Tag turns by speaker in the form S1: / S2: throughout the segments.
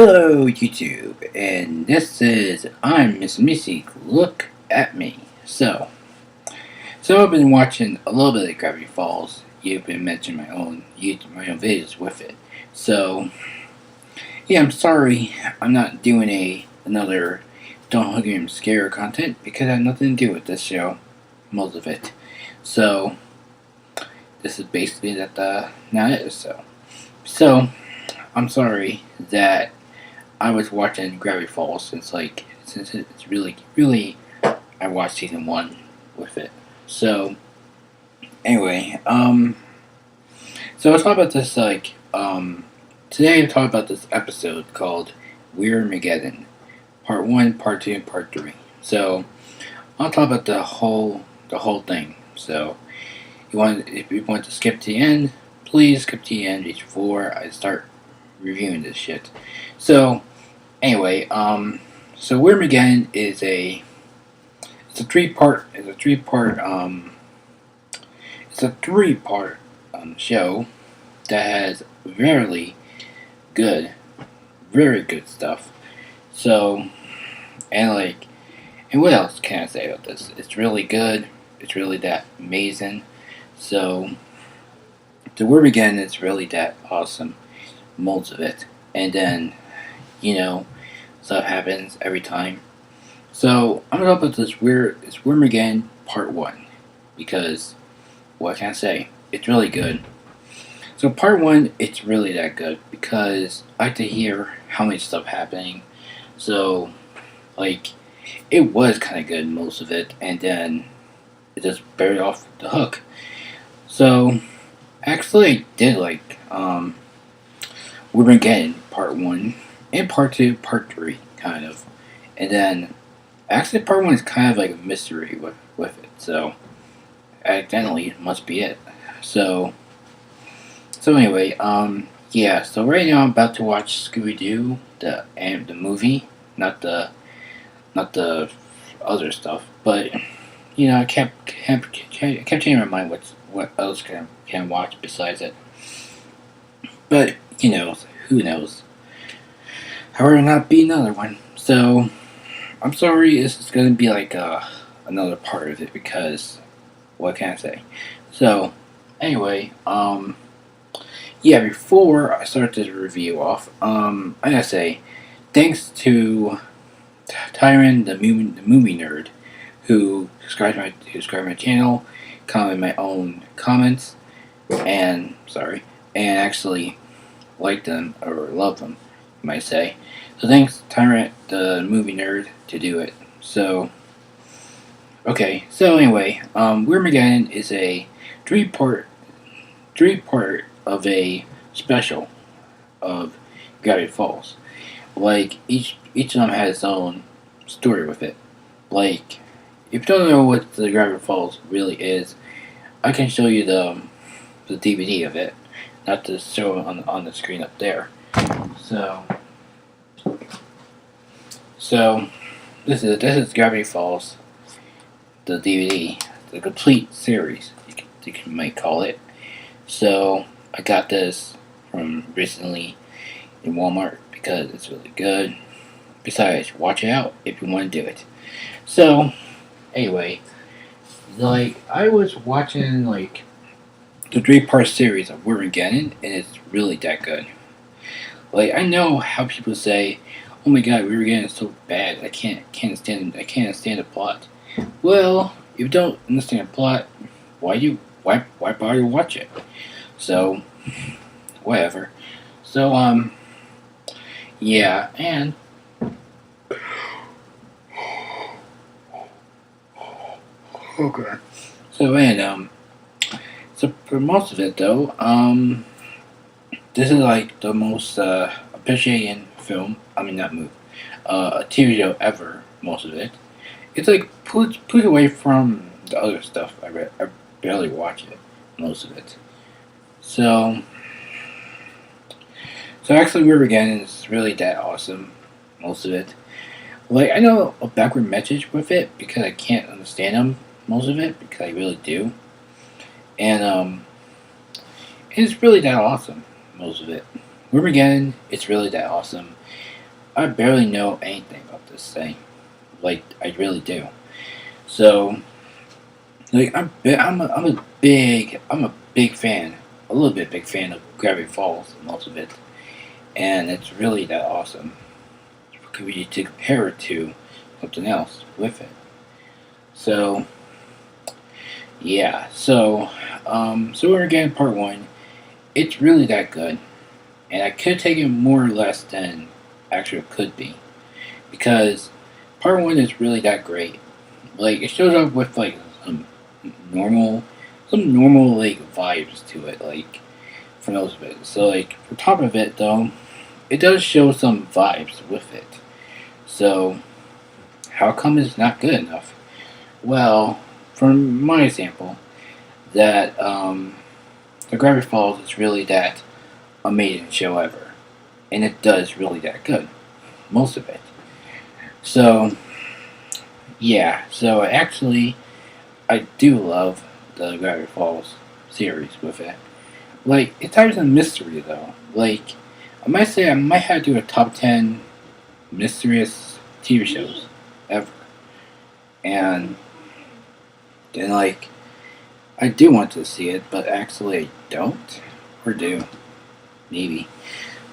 S1: Hello YouTube, and this is ImMr.meeseeksLookAtMe. So I've been watching a little bit of Gravity Falls. You've been mentioning my own videos with it. So yeah, I'm sorry I'm not doing another Don't Hug Me I'm Scared content because I have nothing to do with this show, most of it. So this is basically not it. So I'm sorry that I was watching Gravity Falls since it's really I watched season 1 with it. So anyway, so I'll talk about this today I'm talking about this episode called Weirdmageddon, Part 1, Part 2, and Part 3. So I'll talk about the whole thing. So if you want to skip to the end, please skip to the end before I start reviewing this shit. So anyway, so Weirdmageddon is a three-part show that has very good stuff. So and what else can I say about this? It's really good. It's really that amazing. So the Weirdmageddon is really that awesome. Most of it, and then stuff happens every time. So I'm gonna talk about this Weirdmageddon Part 1 because what can I say? It's really good. So Part 1, it's really that good because I like to hear how much stuff happening. So it was kind of good most of it, and then it just buried off the hook. So actually, I did Weirdmageddon Part 1 and Part 2, Part 3, kind of. And then, actually Part 1 is kind of like a mystery with it, so accidentally it must be it. So anyway, yeah, so right now I'm about to watch Scooby-Doo, the movie, not the other stuff, but, I kept changing my mind what else can watch besides it. But, who knows? However, not be another one. So, I'm sorry this is going to be another part of it because, what can I say? So, anyway, yeah, before I start this review off, I gotta say, thanks to Tyron, the movie nerd, who subscribed to my channel, commented my own comments, and actually like them or love them, you might say. So thanks, Tyrant, the movie nerd, to do it. So, okay. So anyway, Weirdmageddon is a three-part of a special of Gravity Falls. Each of them has its own story with it. If you don't know what the Gravity Falls really is, I can show you the DVD of it. Not to show it on the screen up there. So this is Gravity Falls, the DVD, the complete series, you might call it. So I got this from recently in Walmart because it's really good. Besides, watch it out if you want to do it. So anyway, I was watching the 3-part series of Weirdmageddon, and it's really that good. I know how people say, "Oh my God, Weirdmageddon is so bad. I can't stand the plot." Well, if you don't understand the plot, why bother to watch it? So, whatever. So yeah, and okay. So for most of it though, this is the most appreciating film. I mean, not movie, a TV show ever. Most of it, it's put away from the other stuff. I barely watch it. Most of it. So actually, Weirdmageddon is really that awesome. Most of it. I know a backward message with it because I can't understand them. Most of it because I really do. And it's really that awesome, most of it. Weirdmageddon, it's really that awesome. I barely know anything about this thing. Like, I really do. So, like, I'm a big fan, a little bit big fan of Gravity Falls, most of it. And it's really that awesome. Could be to compare it to something else with it. So, yeah. So we're getting part one. It's really that good, and I could take it more or less than actually it could be, because part one is really that great. Like, it shows up with like normal, some normal like vibes to it, like for most of it. So like for top of it though, it does show some vibes with it. So how come it's not good enough? Well, from my example, that the Gravity Falls is really that amazing show ever, and it does really that good, most of it. So yeah, so actually, I do love the Gravity Falls series with it. Like, it's always a mystery though. Like, I might say I might have to do a top 10 mysterious TV shows ever. And then, like, I do want to see it, but actually I don't. Or do. Maybe.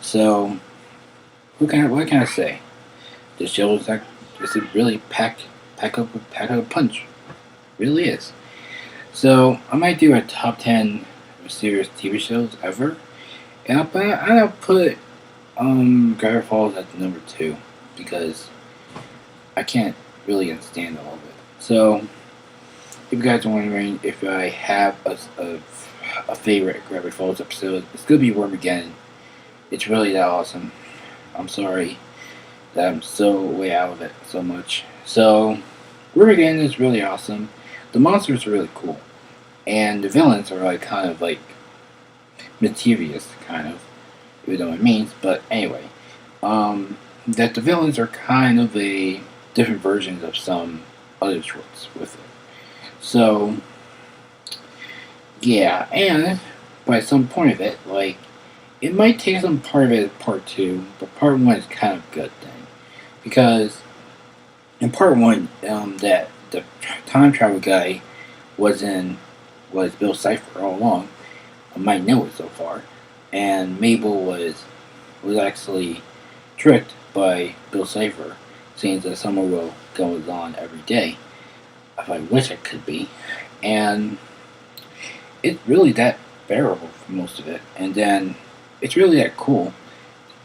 S1: So, what can I say? The show is like, it's a really pack up a punch. It really is. So, I might do a top 10 mysterious TV shows ever. And I'll put Gravity Falls at the number 2, because I can't really understand all of it. So, if you guys are wondering if I have a favorite Gravity Falls episode, it's gonna be Weirdmageddon. It's really that awesome. I'm sorry that I'm so way out of it so much. So, Weirdmageddon is really awesome. The monsters are really cool, and the villains are like kind of like mischievous, kind of, if you know what it means. But anyway, that the villains are kind of a different versions of some other sorts with it. So, yeah, and by some point of it, like, it might take some part of it as part 2, but part 1 is kind of a good thing. Because in part 1, that the time travel guy was Bill Cipher all along. I might know it so far. And Mabel was actually tricked by Bill Cipher, saying that summer will goes on every day. If I wish it could be. And it's really that bearable for most of it. And then it's really that cool,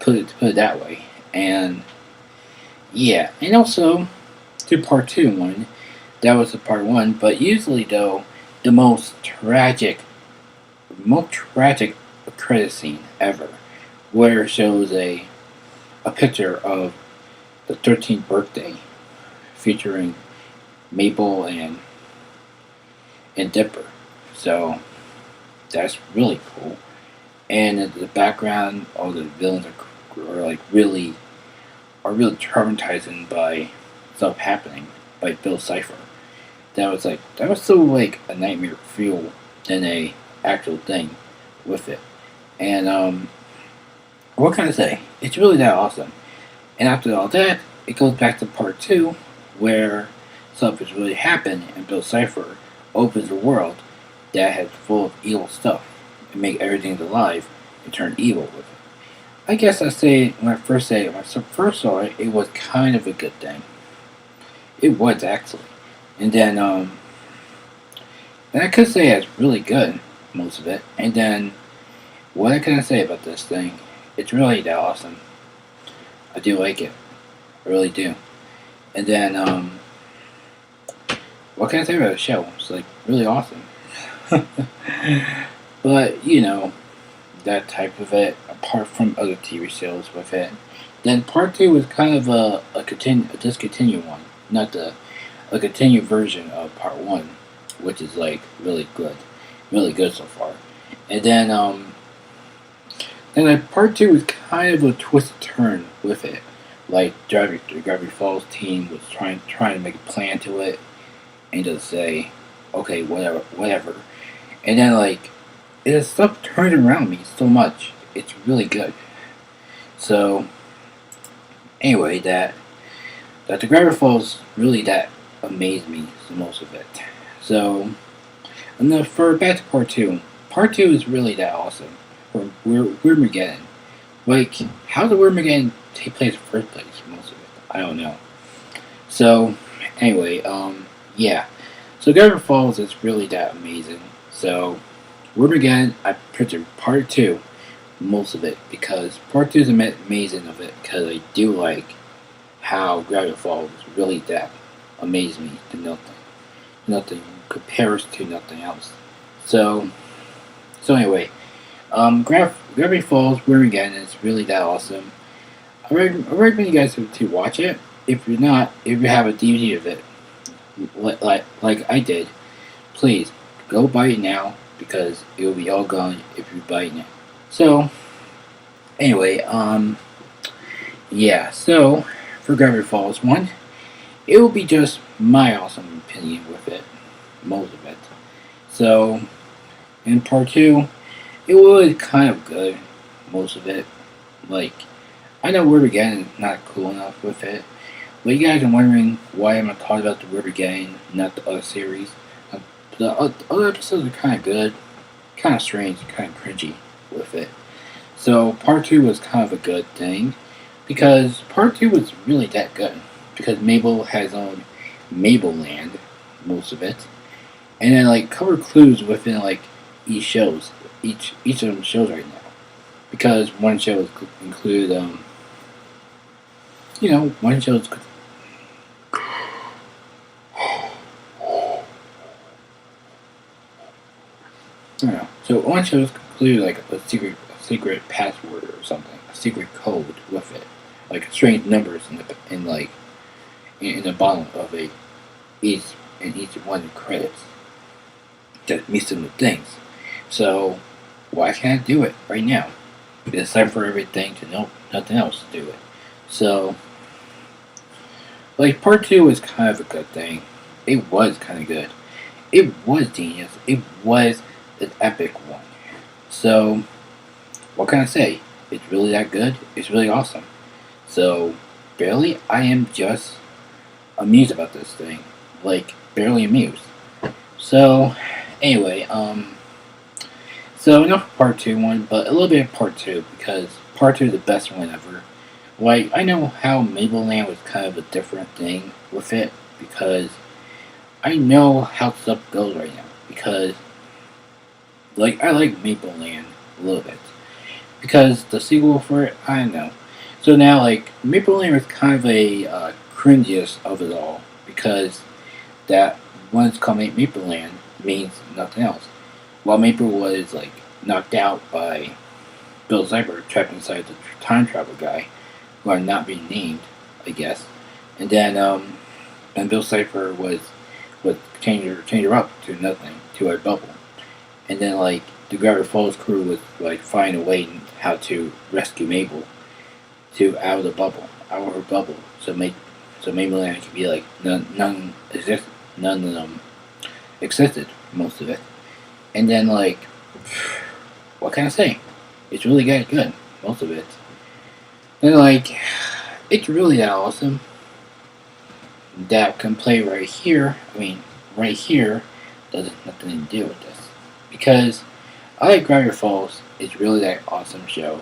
S1: to put it that way. And yeah, and also to part 2 one, that was the part 1. But usually though, the most tragic credit scene ever, where it shows a picture of the 13th birthday, featuring Maple and Dipper. So that's really cool. And in the background, all the villains are really traumatizing by stuff happening by Bill Cipher. That was so like a nightmare feel than a actual thing with it. And what can I say? It's really that awesome. And after all that, it goes back to part 2, where stuff has really happened, and Bill Cipher opens a world that has full of evil stuff and make everything alive and turn evil with it. I guess I say when I first saw it, it was kind of a good thing. It was actually, and then and I could say it's really good, most of it. And then what can I say about this thing? It's really that awesome. I do like it. I really do. And then what can I say about the show? It's like really awesome. But you know, that type of it, apart from other TV shows with it. Then part 2 was kind of a discontinued one, not a continued version of part 1, which is like really good so far. And then part 2 was kind of a twisted turn with it. Like the Gravity Falls team was trying to make a plan to it, and just say, okay, whatever. And then like, it stuff turned around me so much. It's really good. So anyway, that the Gravity Falls really that amazed me the most of it. So and then for back to part two. Part two is really that awesome. For Weirdmageddon. Like, how did Weirdmageddon take place in the first place? Most of it, I don't know. So anyway, yeah. So Gravity Falls is really that amazing. So Weirdmageddon, I pictured part two, most of it, because part two is amazing of it because I do like how Gravity Falls really that amazed me to nothing. Nothing compares to nothing else. So anyway, Gravity Falls Weirdmageddon is really that awesome. I recommend you guys to watch it. If you're not, if you have a DVD of it, like I did, please go buy it now because it will be all gone if you buy it now. So anyway, yeah. So for Gravity Falls 1, it will be just my awesome opinion with it, most of it. So in part 2, it was kind of good, most of it. Like, I know Weirdmageddon is not cool enough with it, but you guys are wondering why I'm talking about the Weirdmageddon, not the other series. The other episodes are kind of good, kind of strange, kind of cringy with it. So part 2 was kind of a good thing, because part 2 was really that good. Because Mabel has own Mabel Land, most of it, and then like cover clues within like each shows, each of them shows right now. Because one show include one show's I don't know. So one shows include like a secret password or something, a secret code with it, like strange numbers in the bottom of each one of the credits that meets some of the things. So why can't I do it right now? It's time for everything to know nothing else to do it. So like part 2 was kind of a good thing. It was kind of good. It was genius. It was an epic one. So what can I say? It's really that good. It's really awesome. So barely, I am just amused about this thing. Like barely amused. So anyway, so enough of part 2 one, but a little bit of part 2 because part 2 is the best one ever. Like I know how Mabel Land was kind of a different thing with it because I know how stuff goes right now because like I like Maple Land a little bit because the sequel for it I don't know. So now like Maple Land was kind of a cringiest of it all because that when it's called Maple Land means nothing else. While Maple was like knocked out by Bill Cipher trapped inside the time travel guy, who are not being named, I guess. And then and Bill Cipher would change her up to nothing, to a bubble. And then like the Gravity Falls crew would like find a way how to rescue Mabel out of her bubble. So Mabel Land could be like none of them existed, most of it. And then like what can I say? It's really good, most of it. And like it's really that awesome that can play right here. I mean, right here doesn't nothing to do with this because I like Gravity Falls. It's really that awesome show.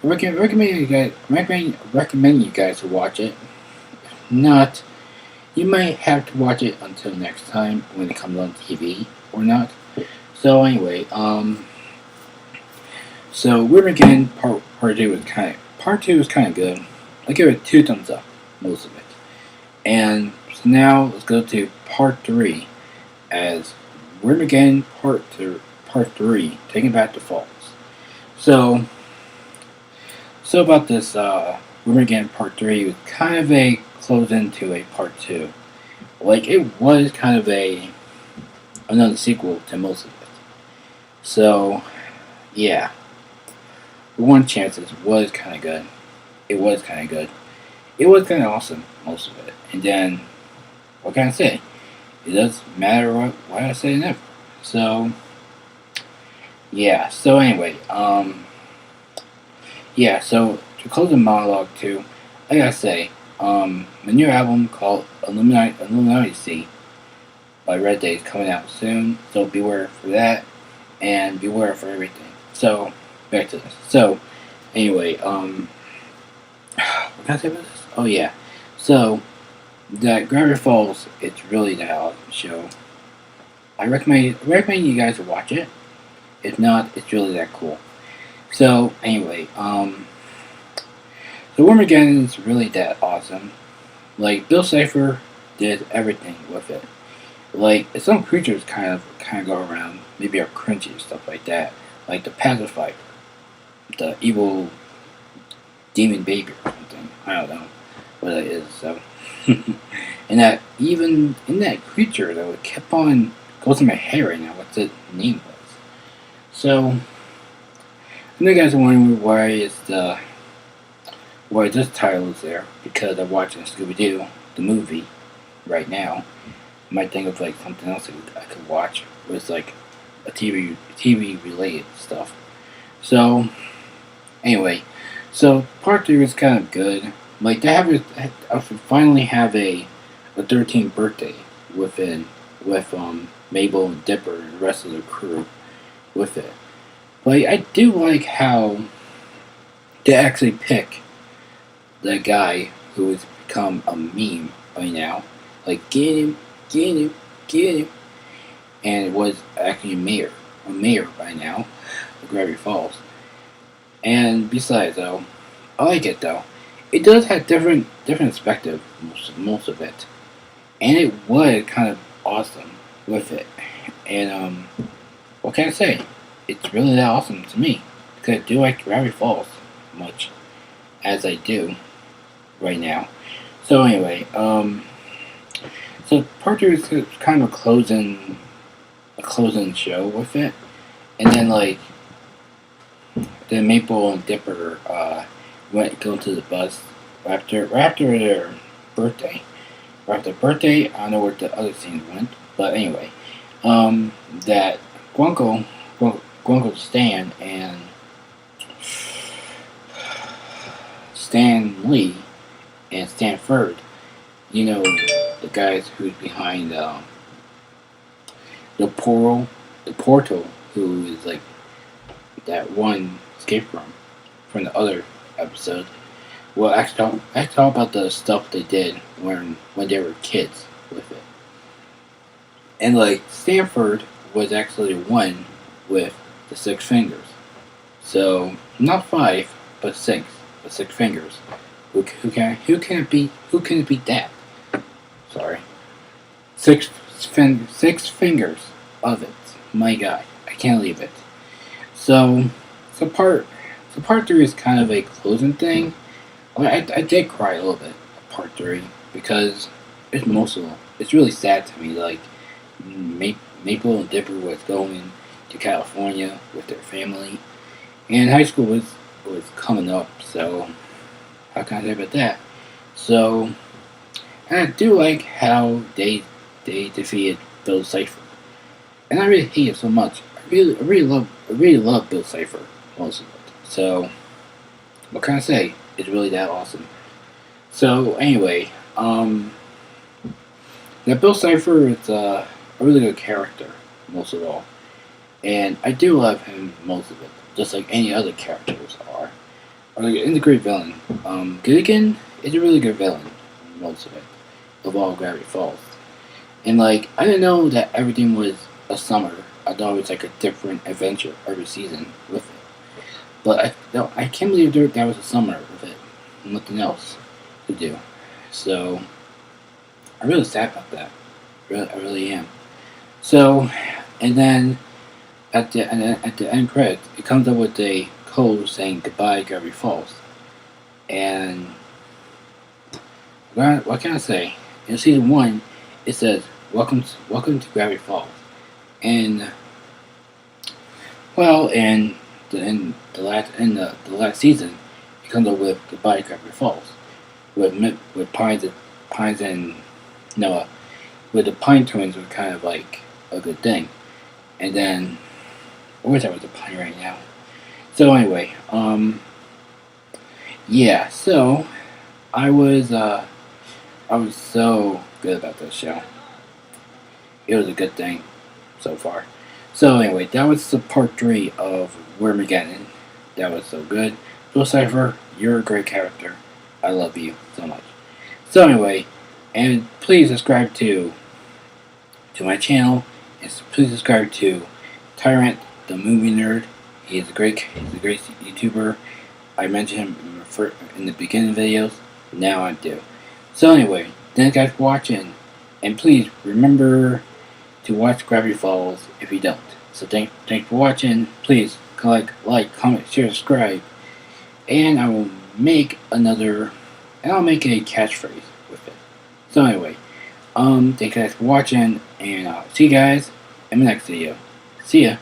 S1: I recommend you guys to watch it. If not, you might have to watch it until next time when it comes on TV or not. So anyway, so Weirdmageddon part 2 was kind of good. I give it 2 thumbs up, most of it. And so now let's go to part 3 as Weirdmageddon part 3, Taking Back the Falls. So about this Weirdmageddon part 3 was kind of a close into a part 2. Like it was kind of another sequel to most of it. So yeah. One Chances was kind of good. It was kind of good. It was kind of awesome, most of it. And then, what can I say? It doesn't matter what I say never. So, yeah. So anyway, yeah. So to close the monologue too, I gotta say, my new album called Illuminati C by Red Day is coming out soon, so beware for that, and beware for everything. So, back to this. So, anyway, what can I say about this? Oh yeah, so, that Gravity Falls, it's really the awesome show. I recommend you guys to watch it. If not, it's really that cool. So, anyway, the Weirdmageddon is really that awesome. Like, Bill Cipher did everything with it. Like, some creatures kind of go around, maybe are cringy and stuff like that. Like the pacifier, the evil demon baby or something. I don't know what it is. So, and that even in that creature though, it kept on goes in my head right now. What the name was. So, I know you guys are wondering why this title is there, because I'm watching Scooby-Doo, the movie, right now. I might think of like something else I could watch with like a TV related stuff. So anyway, so part 3 is kind of good. Like they I finally have a 13th birthday with Mabel and Dipper and the rest of the crew with it. Like I do like how they actually pick the guy who has become a meme by now. Like get him, and it was actually a mayor by now, of Gravity Falls. And besides, though, I like it though. It does have different perspective most of it, and it was kind of awesome with it. And what can I say? It's really that awesome to me because I do like Gravity Falls much as I do right now. So anyway, so part 2 is kind of a closing show with it, and then like then Maple and Dipper go to the bus after their birthday. After birthday, I don't know where the other scenes went, but anyway, that Grunkle Stan and Stan Lee and Stanford, you know, the guys who's behind the portal, who is like that one escape room from the other episode. Well, actually, talk about the stuff they did when they were kids with it. And like Stanford was actually one with the 6 fingers. So not 5, but 6. But 6 fingers. Who can it beat that? Sorry. 6 fingers of it. My God, I can't leave it. So part 3 is kind of a closing thing. I did cry a little bit at part 3 because it's emotional. It's really sad to me. Like Maple and Dipper was going to California with their family, and high school was coming up. So how can I say about that? So, and I do like how they defeated Bill Cipher, and I really hate it so much. I really love Bill Cipher most of it. So, what can I say? It's really that awesome. So anyway, that Bill Cipher is a really good character most of all, and I do love him most of it, just like any other characters are. He's a great villain. Gilligan is a really good villain, most of it, of all Gravity Falls. And like, I didn't know that everything was a summer. I thought it was like a different adventure every season with it. But I can't believe that was a summer with it. Nothing else to do. So, I'm really sad about that. I really am. So, and then at the end credits, it comes up with a code saying goodbye Gravity Falls. And what can I say? In season 1, it says welcome to Gravity Falls. And well, in the last season, it comes up with goodbye Gravity Falls, with Pines and Noah, with the Pine twins were kind of like a good thing. And then I wish I was a Pine right now. So anyway, Yeah, so I was I was so good about this show. It was a good thing so far. So anyway, that was the part 3 of Weirdmageddon. That was so good. Bill Cipher, you're a great character. I love you so much. So anyway, and please subscribe to my channel, and please subscribe to Tyrant the Movie Nerd. He's a great YouTuber. I mentioned him in the beginning videos. Now I do. So anyway, thanks guys for watching, and please remember to watch Gravity Falls if you don't. So thanks for watching. Please like, comment, share, subscribe, and I will make another. And I'll make a catchphrase with it. So anyway, thank you guys for watching, and I'll see you guys in the next video. See ya.